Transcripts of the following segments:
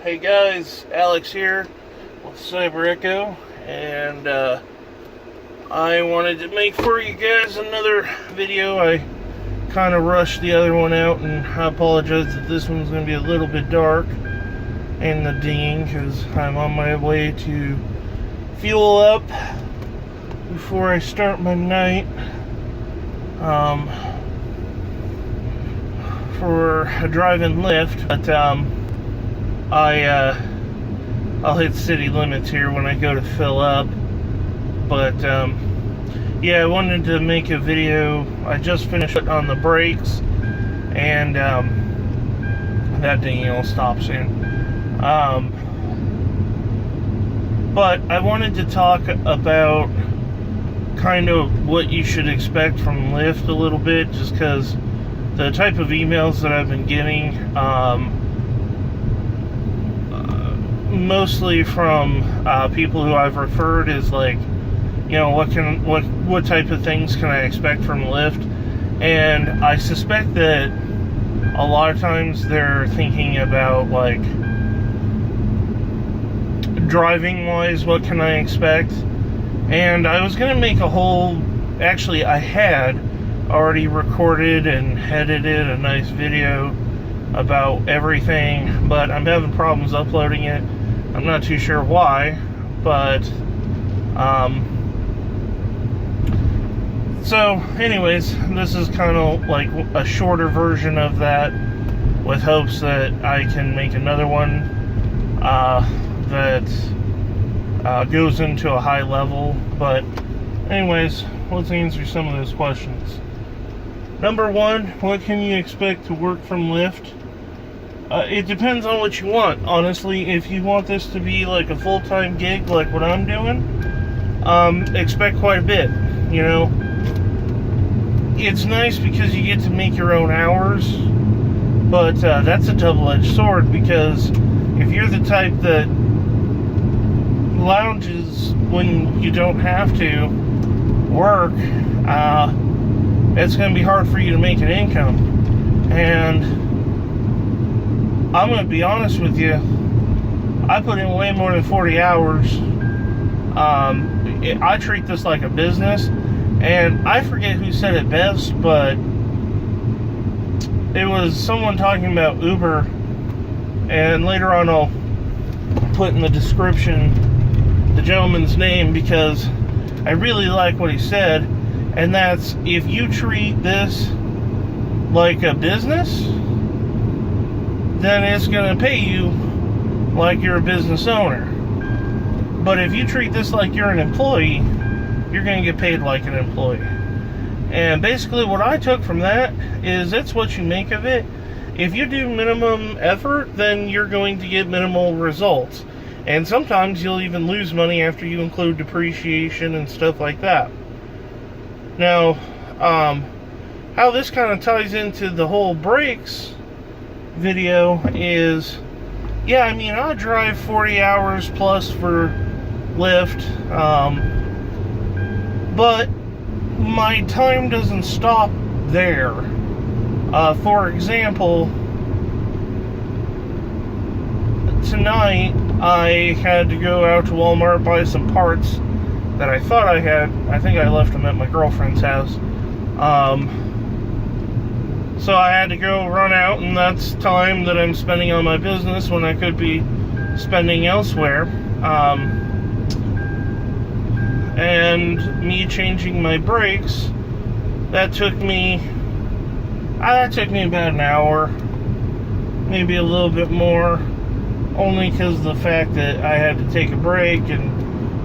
Hey guys, Alex here with Cyber Echo, and I wanted to make for you guys another video. I kind of rushed the other one out, and I apologize that this one's going to be a little bit dark in the dinging because I'm on my way to fuel up before I start my night for a drive-in Lyft, but I'll hit city limits here when I go to fill up. But yeah, I wanted to make a video. I just finished it on the brakes, and that dinghy will stop soon. But I wanted to talk about kind of what you should expect from Lyft a little bit, just because the type of emails that I've been getting, mostly from people who I've referred, is like, you know, what type of things can I expect from Lyft? And I suspect that a lot of times they're thinking about, like, driving wise, what can I expect? And I was gonna make a whole, actually I had already recorded and edited a nice video about everything, but I'm having problems uploading it. I'm not too sure why, but so anyways, this is kind of like a shorter version of that, with hopes that I can make another one that goes into a high level. But anyways, let's answer some of those questions. Number one, what can you expect to work from Lyft? It depends on what you want, honestly. If you want this to be like a full-time gig, like what I'm doing, expect quite a bit. You know, it's nice because you get to make your own hours, but that's a double-edged sword, because if you're the type that lounges when you don't have to work, it's going to be hard for you to make an income. And I'm going to be honest with you, I put in way more than 40 hours. I treat this like a business, and I forget who said it best, but it was someone talking about Uber, and later on I'll put in the description the gentleman's name, because I really like what he said, and that's, if you treat this like a business, then it's going to pay you like you're a business owner. But if you treat this like you're an employee, you're going to get paid like an employee. And basically what I took from that is, it's what you make of it. If you do minimum effort, then you're going to get minimal results. And sometimes you'll even lose money after you include depreciation and stuff like that. Now, how this kind of ties into the whole brakes video is, yeah, I mean, I drive 40 hours plus for Lyft, but my time doesn't stop there. For example, tonight I had to go out to Walmart, buy some parts that I thought I had. I think I left them at my girlfriend's house. So I had to go run out, and that's time that I'm spending on my business when I could be spending elsewhere. And me changing my brakes, that took me about an hour, maybe a little bit more, only because of the fact that I had to take a break and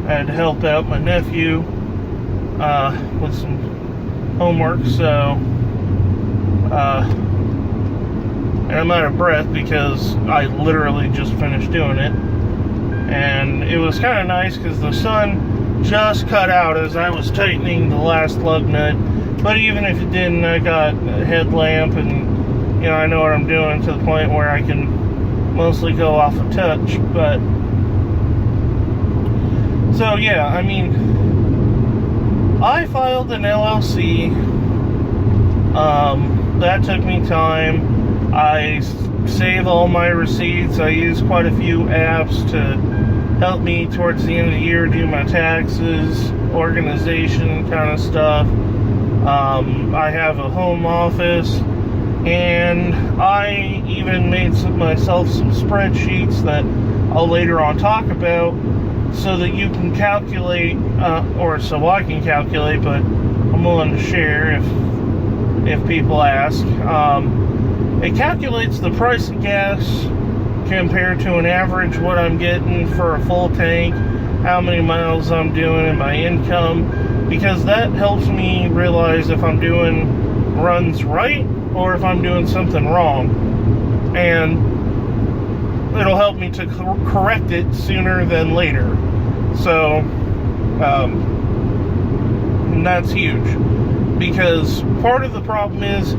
I had to help out my nephew with some homework. So and I'm out of breath because I literally just finished doing it. And it was kind of nice because the sun just cut out as I was tightening the last lug nut. But even if it didn't, I got a headlamp, and you know, I know what I'm doing to the point where I can mostly go off a touch. But so yeah, I mean, I filed an LLC. That took me time. I save all my receipts. I use quite a few apps to help me towards the end of the year do my taxes, organization kind of stuff. I have a home office, and I even made myself some spreadsheets that I'll later on talk about, so that you can calculate, or so I can calculate, but I'm willing to share if people ask. It calculates the price of gas compared to an average, what I'm getting for a full tank, how many miles I'm doing, and my income, because that helps me realize if I'm doing runs right or if I'm doing something wrong, and it'll help me to correct it sooner than later. So that's huge, because part of the problem is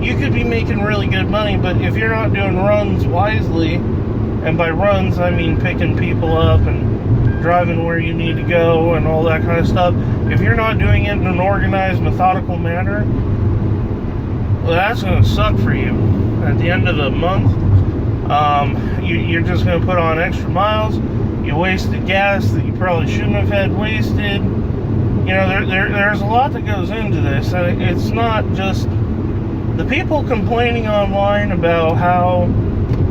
you could be making really good money, but if you're not doing runs wisely, and by runs I mean picking people up and driving where you need to go and all that kind of stuff, if you're not doing it in an organized, methodical manner, well, that's going to suck for you. At the end of the month, you're just going to put on extra miles. You wasted gas that you probably shouldn't have had wasted. You know, there's a lot that goes into this, and it's not just the people complaining online about how,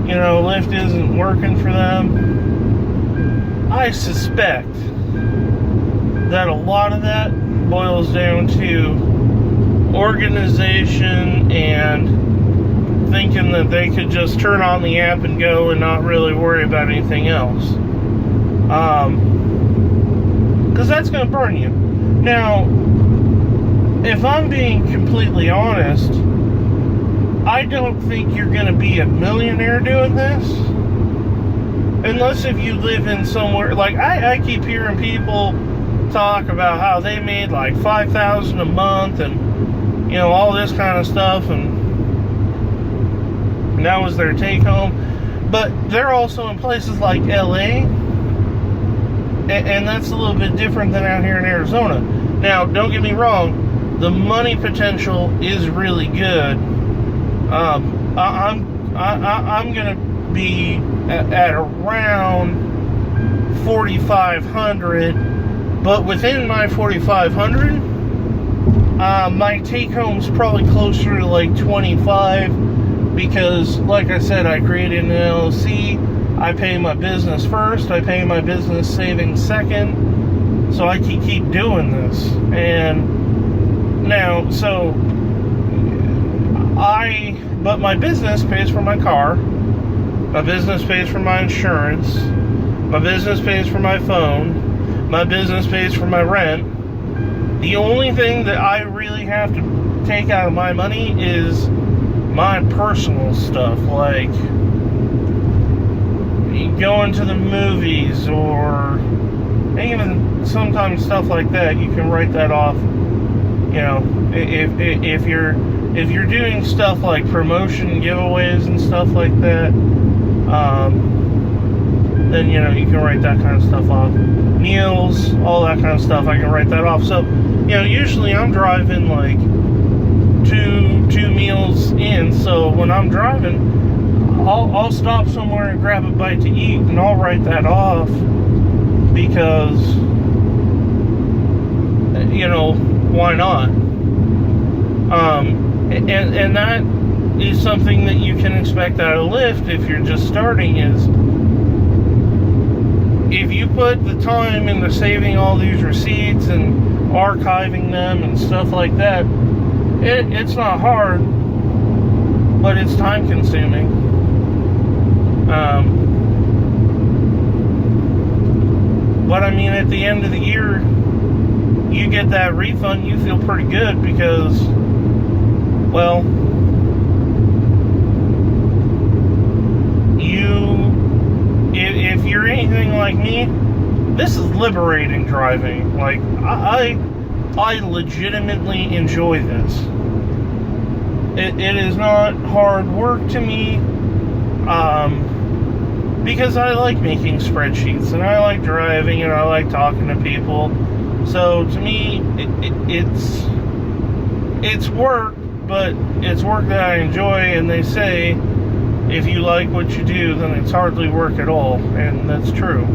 you know, Lyft isn't working for them. I suspect that a lot of that boils down to organization and thinking that they could just turn on the app and go and not really worry about anything else. Because that's going to burn you. Now, if I'm being completely honest, I don't think you're going to be a millionaire doing this. Unless if you live in somewhere, like I keep hearing people talk about how they made like $5,000 a month and, you know, all this kind of stuff, and that was their take home. But they're also in places like LA, and that's a little bit different than out here in Arizona. Now, don't get me wrong, the money potential is really good. I'm gonna be at around 4,500, but within my 4,500, my take home's probably closer to like 25, because, like I said, I created an LLC. I pay my business first. I pay my business savings second, so I can keep doing this. And now, but my business pays for my car, my business pays for my insurance, my business pays for my phone, my business pays for my rent. The only thing that I really have to take out of my money is my personal stuff, like going to the movies, or even sometimes stuff like that. You can write that off. You know, if you're doing stuff like promotion giveaways and stuff like that, then, you know, you can write that kind of stuff off. Meals, all that kind of stuff, I can write that off. So, you know, usually I'm driving like two meals in. So when I'm driving, I'll stop somewhere and grab a bite to eat, and I'll write that off, because, you know, why not? And that is something that you can expect out of Lyft if you're just starting, is if you put the time into saving all these receipts and archiving them and stuff like that, it's not hard, but it's time consuming. But I mean, at the end of the year, you get that refund, you feel pretty good, because, well, if you're anything like me, this is liberating driving. Like, I legitimately enjoy this. It is not hard work to me, because I like making spreadsheets, and I like driving, and I like talking to people. So to me, it's work, but it's work that I enjoy. And they say, if you like what you do, then it's hardly work at all, and that's true.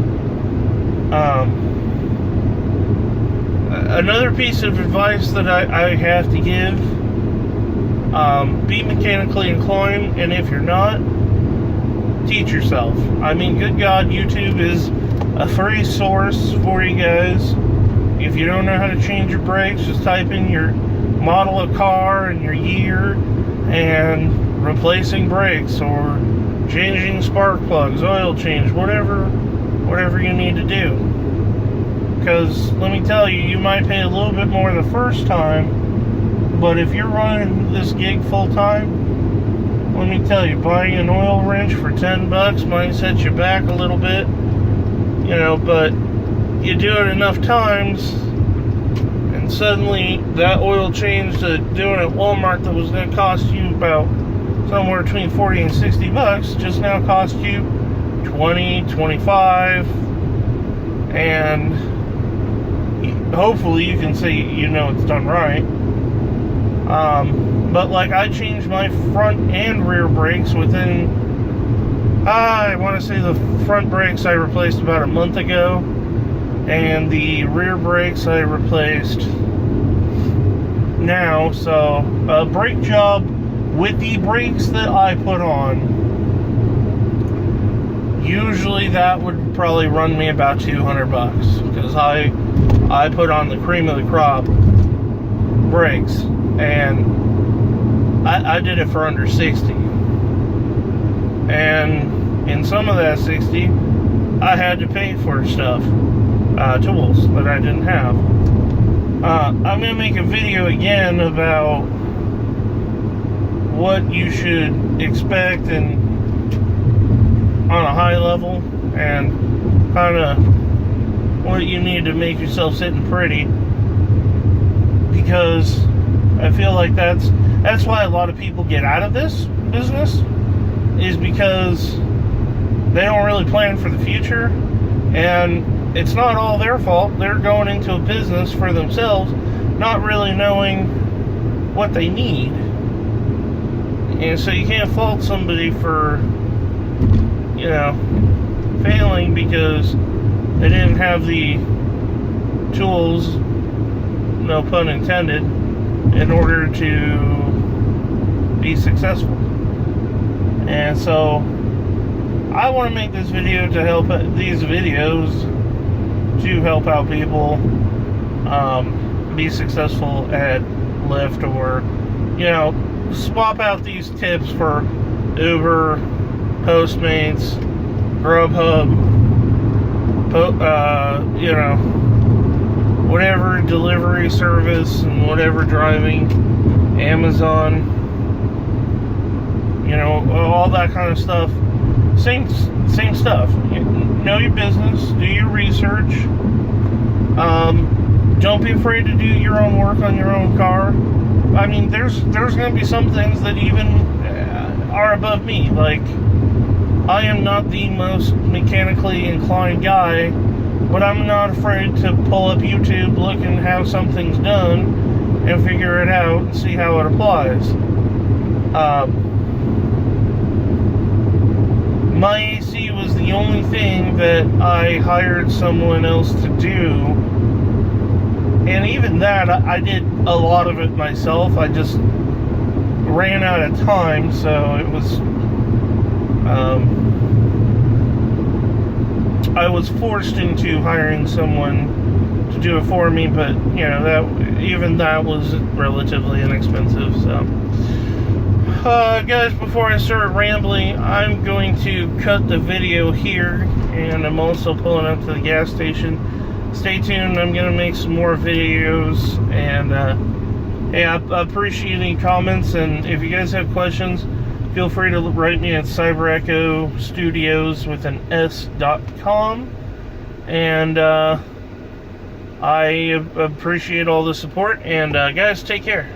Another piece of advice that I have to give, be mechanically inclined, and if you're not, teach yourself. I mean, good God, YouTube is a free source for you guys. If you don't know how to change your brakes, just type in your model of car and your year, and replacing brakes or changing spark plugs, oil change, whatever you need to do. Because let me tell you, you might pay a little bit more the first time, but if you're running this gig full time, let me tell you, buying an oil wrench for $10 might set you back a little bit, but you do it enough times, and suddenly that oil change that doing at Walmart that was going to cost you about somewhere between $40 and $60 just now cost you $20, $25, and hopefully you can say it's done right. But like, I changed my front and rear brakes within, I want to say the front brakes I replaced about a month ago, and the rear brakes I replaced now. So a brake job with the brakes that I put on, usually that would probably run me about $200, because I put on the cream of the crop brakes, and I did it for under 60. And in some of that 60, I had to pay for stuff, tools that I didn't have. I'm going to make a video again about what you should expect and on a high level, and kind of what you need to make yourself sitting pretty, because I feel like that's why a lot of people get out of this business, is because they don't really plan for the future, and it's not all their fault. They're going into a business for themselves, not really knowing what they need. And so you can't fault somebody for, failing because they didn't have the tools, no pun intended, in order to be successful. And so I want to make this video to help, these videos to help out people be successful at Lyft, or swap out these tips for Uber, Postmates, Grubhub, whatever delivery service and whatever driving, Amazon, all that kind of stuff. Same stuff. Know your business, do your research. Don't be afraid to do your own work on your own car. I mean, there's going to be some things that even are above me. Like, I am not the most mechanically inclined guy, but I'm not afraid to pull up YouTube, look at how something's done, and figure it out and see how it applies. My AC was the only thing that I hired someone else to do, and even that, I did a lot of it myself. I just ran out of time, so it was, I was forced into hiring someone to do it for me, but, that was relatively inexpensive, so. Guys, before I start rambling, I'm going to cut the video here, and I'm also pulling up to the gas station. Stay tuned, I'm going to make some more videos, and I appreciate any comments, and if you guys have questions, feel free to write me at cyberechostudios with an s.com, and I appreciate all the support, and guys, take care.